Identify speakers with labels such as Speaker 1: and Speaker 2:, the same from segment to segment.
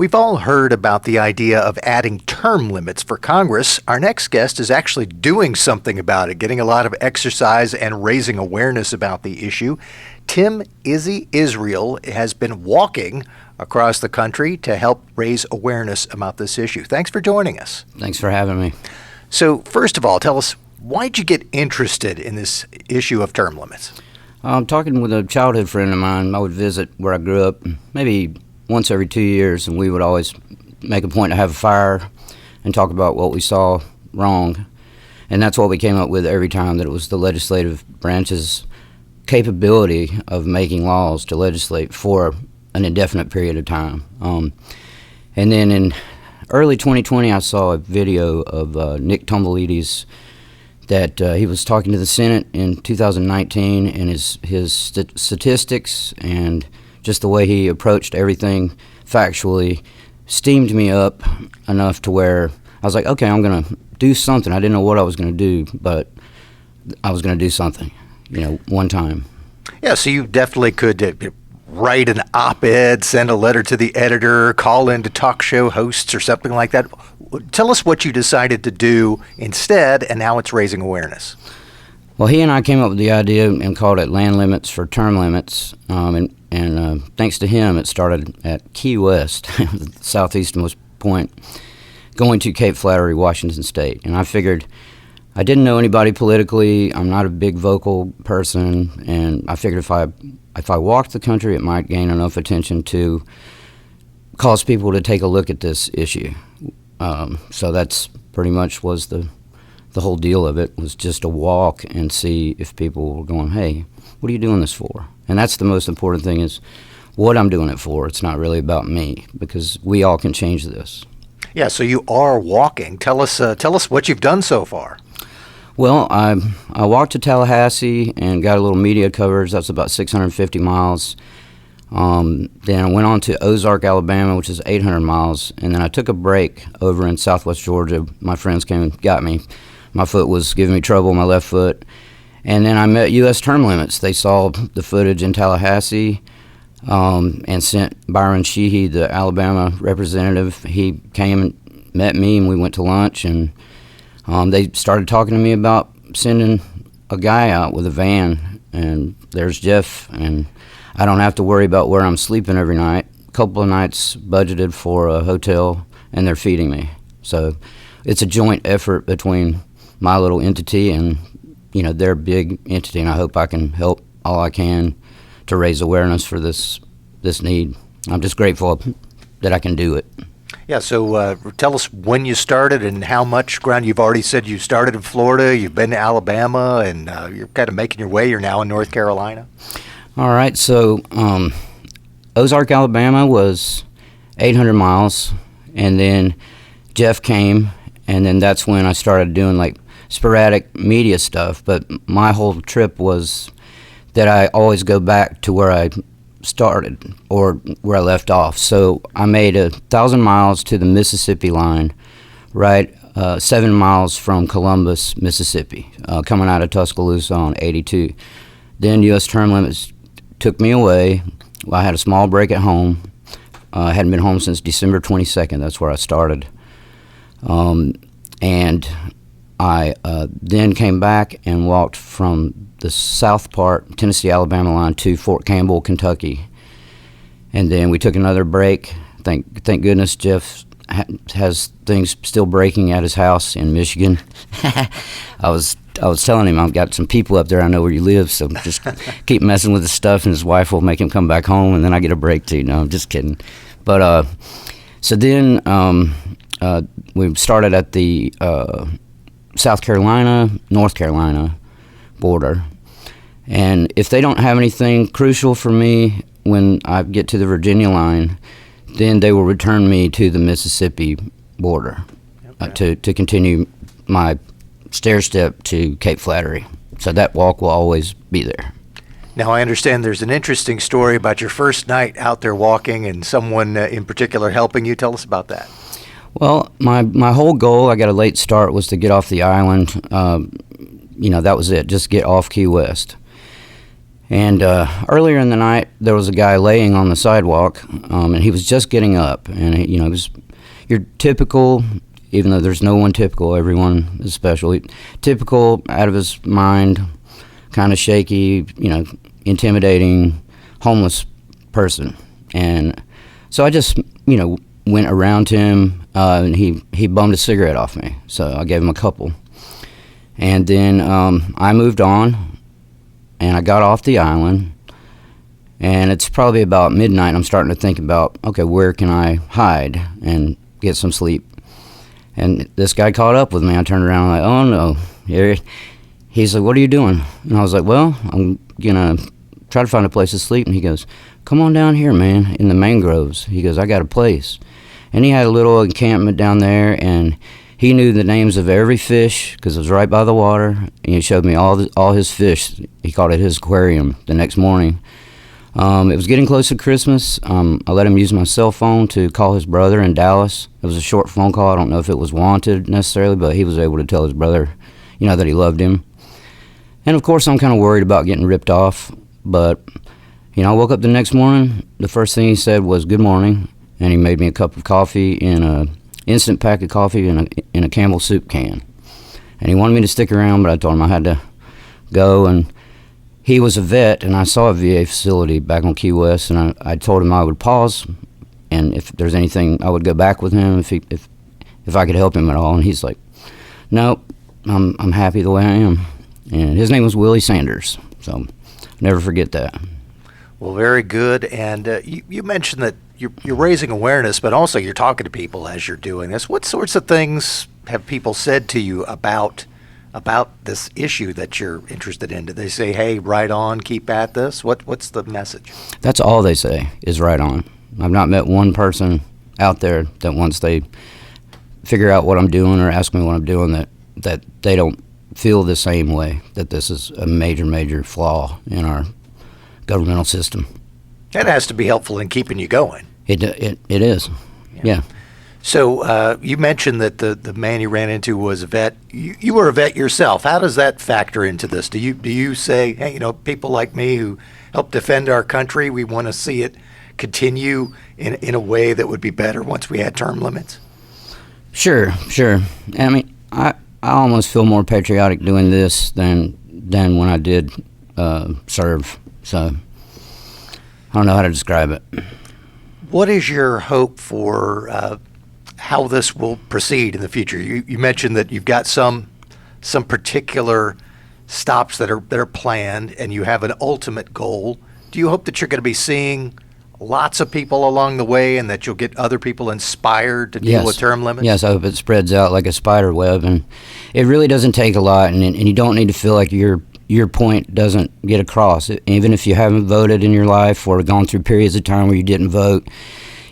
Speaker 1: We've all heard about the idea of adding term limits for Congress. Our next guest is actually doing something about it, getting a lot of exercise and raising awareness about the issue. Izzy Israel has been walking across the country to help raise awareness about this issue. Thanks for joining us.
Speaker 2: Thanks for having me.
Speaker 1: So first of all, tell us, why'd you get interested in this issue of term limits?
Speaker 2: I'm talking with a childhood friend of mine. I would visit where I grew up maybe once every 2 years, and we would always make a point to have a fire and talk about what we saw wrong. And that's what we came up with every time, that it was the legislative branch's capability of making laws to legislate for an indefinite period of time. And then in early 2020, I saw a video of Nick Tombolides that he was talking to the Senate in 2019, and his statistics and just the way he approached everything factually steamed me up enough to where I was like, okay, I'm going to do something. I didn't know what I was going to do, but I was going to do something, one time.
Speaker 1: Yeah, so you definitely could write an op-ed, send a letter to the editor, call in to talk show hosts or something like that. Tell us what you decided to do instead and how it's raising awareness.
Speaker 2: Well, he and I came up with the idea and called it land limits for term limits. And thanks to him, it started at Key West, the southeasternmost point, going to Cape Flattery, Washington State. And I figured I didn't know anybody politically. I'm not a big vocal person, and I figured if I walked the country, it might gain enough attention to cause people to take a look at this issue. So that's pretty much was the whole deal of it, was just a walk and see if people were going, hey, what are you doing this for? And that's the most important thing, is what I'm doing it for. It's not really about me, because we all can change this.
Speaker 1: Yeah, so you are walking. Tell us what you've done so far.
Speaker 2: Well, I walked to Tallahassee and got a little media coverage. That's about 650 miles. Then I went on to Ozark, Alabama, which is 800 miles. And then I took a break over in southwest Georgia. My friends came and got me. My foot was giving me trouble, my left foot. And then I met U.S. term limits. They saw the footage in Tallahassee and sent Byron Sheehy, the Alabama representative. He came and met me, and we went to lunch. And they started talking to me about sending a guy out with a van. And there's Jeff, and I don't have to worry about where I'm sleeping every night. A couple of nights budgeted for a hotel, and they're feeding me. So it's a joint effort between my little entity and their big entity, and I hope I can help all I can to raise awareness for this need. I'm just grateful that I can do it.
Speaker 1: Yeah, so tell us when you started and how much ground. You've already said you started in Florida, you've been to Alabama, and you're kind of making your way. You're now in North Carolina.
Speaker 2: All right, so Ozark, Alabama was 800 miles, and then Jeff came, and then that's when I started doing like sporadic media stuff. But my whole trip was that I always go back to where I started or where I left off. So I made 1,000 miles to the Mississippi line, right 7 miles from Columbus, Mississippi, coming out of Tuscaloosa on 82. Then U.S. term limits took me away. I had a small break at home. I hadn't been home since December 22nd. That's where I started. And I then came back and walked from the south part, Tennessee-Alabama line, to Fort Campbell, Kentucky. And then we took another break. Thank goodness Jeff has things still breaking at his house in Michigan. I was telling him, I've got some people up there, I know where you live, so just keep messing with his stuff, and his wife will make him come back home, and then I get a break too. No, I'm just kidding. But so then we started at the South Carolina, North Carolina border. And if they don't have anything crucial for me when I get to the Virginia line, then they will return me to the Mississippi border. Okay. To continue my stair step to Cape Flattery. So that walk will always be there.
Speaker 1: Now, I understand there's an interesting story about your first night out there walking and someone in particular helping you. Tell us about that.
Speaker 2: Well, my whole goal, I got a late start, was to get off the island. That was it, just get off Key West. And earlier in the night, there was a guy laying on the sidewalk, and he was just getting up. And it was your typical, even though there's no one typical, everyone is special. Typical, out of his mind, kind of shaky, intimidating, homeless person. And so I just, went around him, and he bummed a cigarette off me. So I gave him a couple. And then I moved on, and I got off the island. And it's probably about midnight, and I'm starting to think about, okay, where can I hide and get some sleep? And this guy caught up with me. I turned around, like, oh, no. He's like, what are you doing? And I was like, well, I'm going to try to find a place to sleep. And he goes, come on down here, man, in the mangroves. He goes, I got a place. And he had a little encampment down there, and he knew the names of every fish because it was right by the water. And he showed me all his fish. He called it his aquarium the next morning. It was getting close to Christmas. I let him use my cell phone to call his brother in Dallas. It was a short phone call. I don't know if it was wanted necessarily, but he was able to tell his brother, that he loved him. And of course, I'm kind of worried about getting ripped off. But, I woke up the next morning. The first thing he said was, good morning. And he made me a cup of coffee in a instant pack of coffee in a Campbell soup can. And he wanted me to stick around, but I told him I had to go. And he was a vet, and I saw a VA facility back on Key West, and I told him I would pause, and if there's anything, I would go back with him if I could help him at all. And he's like, nope, I'm happy the way I am. And his name was Willie Sanders, so never forget that.
Speaker 1: Well, very good. And you mentioned that you're raising awareness, but also you're talking to people as you're doing this. What sorts of things have people said to you about this issue that you're interested in? Do they say, hey, right on, keep at this? What's the message? That's
Speaker 2: all they say is right on. I've not met one person out there that once they figure out what I'm doing or ask me what I'm doing that they don't feel the same way, that this is a major, major flaw in our governmental system.
Speaker 1: That has to be helpful in keeping you going.
Speaker 2: It is, yeah.
Speaker 1: So you mentioned that the man you ran into was a vet. You were a vet yourself. How does that factor into this? Do you say, hey, people like me who help defend our country, we want to see it continue in a way that would be better once we had term limits?
Speaker 2: Sure. I mean, I almost feel more patriotic doing this than when I did serve. So I don't know how to describe it.
Speaker 1: What is your hope for how this will proceed in the future? You mentioned that you've got some particular stops that are planned, and you have an ultimate goal. Do you hope that you're going to be seeing lots of people along the way, and that you'll get other people inspired to deal with term limits?
Speaker 2: Yes, I hope it spreads out like a spider web, and it really doesn't take a lot, and you don't need to feel like your point doesn't get across. Even if you haven't voted in your life or gone through periods of time where you didn't vote,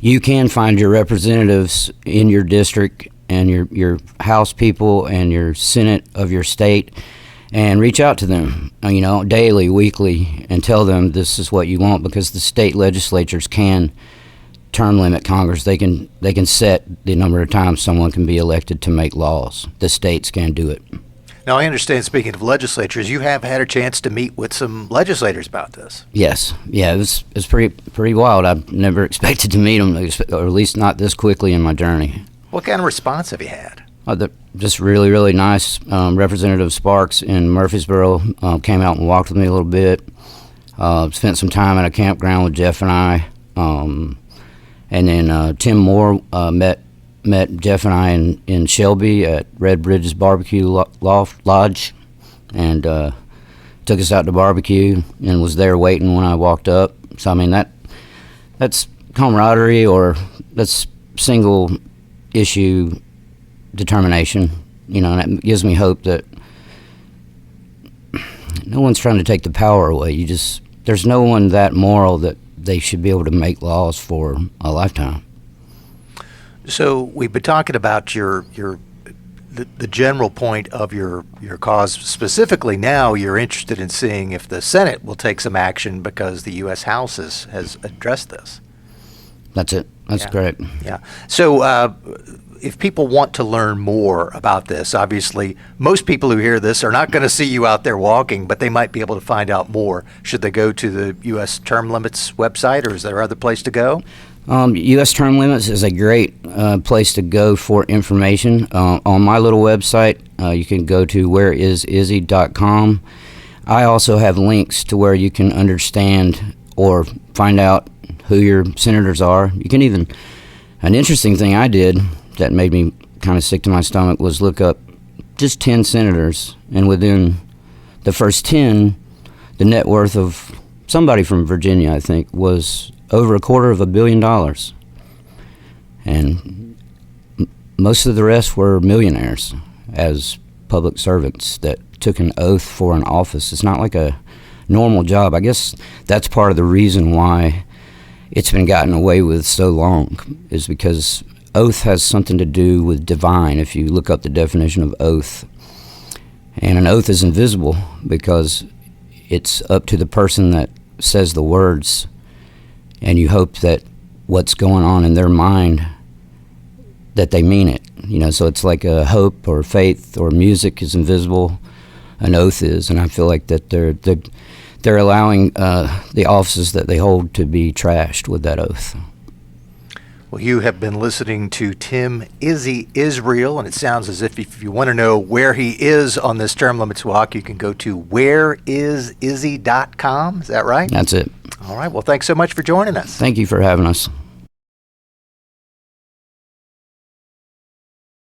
Speaker 2: you can find your representatives in your district and your House people and your Senate of your state and reach out to them, daily, weekly, and tell them this is what you want, because the state legislatures can term limit Congress. They can set the number of times someone can be elected to make laws. The states can do it.
Speaker 1: Now, I understand, speaking of legislatures, you have had a chance to meet with some legislators about this.
Speaker 2: Yes. Yeah, it was pretty wild. I never expected to meet them, or at least not this quickly in my journey.
Speaker 1: What kind of response have you had?
Speaker 2: Just really, really nice. Representative Sparks in Murfreesboro came out and walked with me a little bit. Spent some time at a campground with Jeff and I. And then Tim Moore met Jeff and I in Shelby at Red Bridges Barbecue Lodge, and took us out to barbecue and was there waiting when I walked up. So I mean that's camaraderie, or that's single issue determination, and that gives me hope that no one's trying to take the power away. There's no one that moral that they should be able to make laws for a lifetime.
Speaker 1: So we've been talking about the general point of your cause. Specifically, now you're interested in seeing if the Senate will take some action because the U.S. House has addressed this.
Speaker 2: That's it. That's correct.
Speaker 1: Yeah. So if people want to learn more about this, obviously most people who hear this are not going to see you out there walking, but they might be able to find out more. Should they go to the U.S. Term Limits website, or is there other place to go?
Speaker 2: U.S. Term Limits is a great place to go for information. On my little website, you can go to whereisizzy.com. I also have links to where you can understand or find out who your senators are. You can even, an interesting thing I did that made me kind of sick to my stomach was look up just 10 senators, and within the first 10, the net worth of somebody from Virginia, I think, was over $250 million. And most of the rest were millionaires as public servants that took an oath for an office. It's not like a normal job. I guess that's part of the reason why it's been gotten away with so long, is because oath has something to do with divine, if you look up the definition of oath. And an oath is invisible because it's up to the person that says the words, and you hope that what's going on in their mind, that they mean it. You know, so it's like a hope or faith or music is invisible, an oath is, and I feel like that they're allowing the offices that they hold to be trashed with that oath.
Speaker 1: Well, you have been listening to Tim Izzy Israel, and it sounds as if you want to know where he is on this term limits walk, you can go to whereisizzy.com. Is that right?
Speaker 2: That's it.
Speaker 1: All right. Well, thanks so much for joining us.
Speaker 2: Thank you for having us.